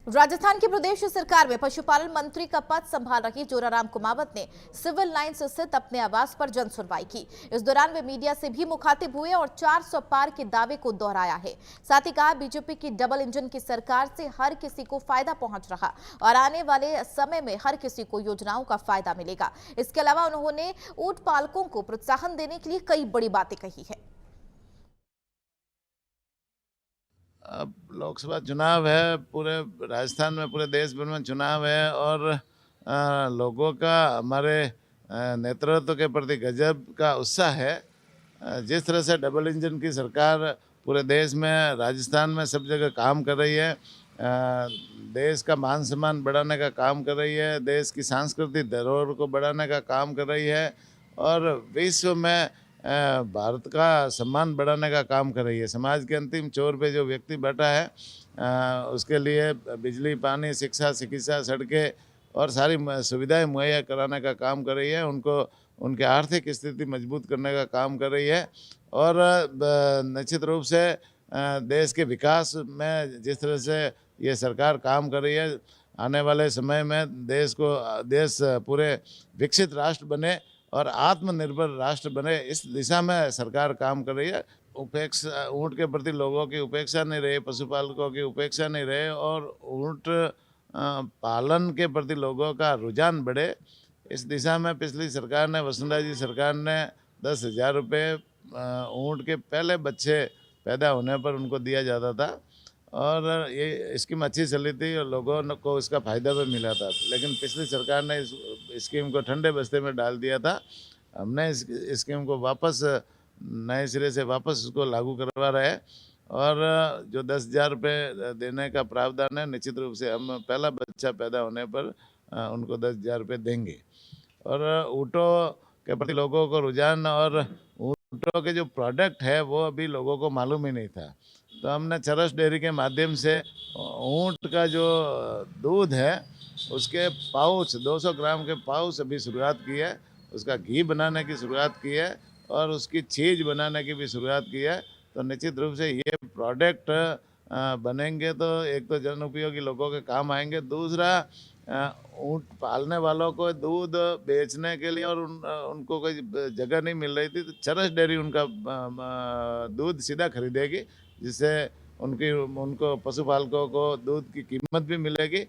राजस्थान की प्रदेश सरकार में पशुपालन मंत्री का पद संभाल रही जोराराम कुमावत ने सिविल लाइंस स्थित अपने आवास पर जन सुनवाई की। इस दौरान वे मीडिया से भी मुखातिब हुए और 400 पार के दावे को दोहराया है। साथ ही कहा, बीजेपी की डबल इंजन की सरकार से हर किसी को फायदा पहुंच रहा और आने वाले समय में हर किसी को योजनाओं का फायदा मिलेगा। इसके अलावा उन्होंने ऊंट पालकों को प्रोत्साहन देने के लिए कई बड़ी बातें कही है। अब लोकसभा चुनाव है, पूरे राजस्थान में, पूरे देश भर में चुनाव है और लोगों का हमारे नेतृत्व के प्रति गजब का उत्साह है। जिस तरह से डबल इंजन की सरकार पूरे देश में, राजस्थान में सब जगह काम कर रही है, देश का मान सम्मान बढ़ाने का काम कर रही है, देश की सांस्कृतिक धरोहर को बढ़ाने का काम कर रही है और विश्व में भारत का सम्मान बढ़ाने का काम कर रही है। समाज के अंतिम छोर पे जो व्यक्ति बैठा है, उसके लिए बिजली, पानी, शिक्षा, चिकित्सा, सड़कें और सारी सुविधाएं मुहैया कराने का काम कर रही है। उनको उनके आर्थिक स्थिति मजबूत करने का काम कर रही है और निश्चित रूप से देश के विकास में जिस तरह से ये सरकार काम कर रही है, आने वाले समय में देश पूरे विकसित राष्ट्र बने और आत्मनिर्भर राष्ट्र बने, इस दिशा में सरकार काम कर रही है। उपेक्षा, ऊँट के प्रति लोगों की उपेक्षा नहीं रही, पशुपालकों की उपेक्षा नहीं रहे और ऊँट पालन के प्रति लोगों का रुझान बढ़े, इस दिशा में पिछली सरकार ने, वसुंधरा जी सरकार ने 10,000 रुपये ऊँट के पहले बच्चे पैदा होने पर उनको दिया जाता था और ये स्कीम अच्छी चली थी और लोगों को इसका फ़ायदा भी मिला था। लेकिन पिछली सरकार ने इस स्कीम को ठंडे बस्ते में डाल दिया था। हमने इस स्कीम को वापस नए सिरे से वापस उसको लागू करवा रहे हैं और जो 10,000 रुपये देने का प्रावधान है, निश्चित रूप से हम पहला बच्चा पैदा होने पर उनको 10,000 रुपये देंगे। और ऊँटों के प्रति लोगों को रुझान और ऊँटों के जो प्रोडक्ट है वो अभी लोगों को मालूम ही नहीं था, तो हमने चरस डेयरी के माध्यम से ऊँट का जो दूध है उसके पाउच, 200 ग्राम के पाउच अभी शुरुआत की है, उसका घी बनाने की शुरुआत की है और उसकी चीज़ बनाने की भी शुरुआत की है। तो निश्चित रूप से ये प्रोडक्ट बनेंगे तो एक तो जन उपयोगी लोगों के काम आएंगे, दूसरा ऊँट पालने वालों को दूध बेचने के लिए और उनको कोई जगह नहीं मिल रही थी, तो चरस डेयरी उनका दूध सीधा खरीदेगी, जिससे उनको पशुपालकों को दूध की कीमत भी मिलेगी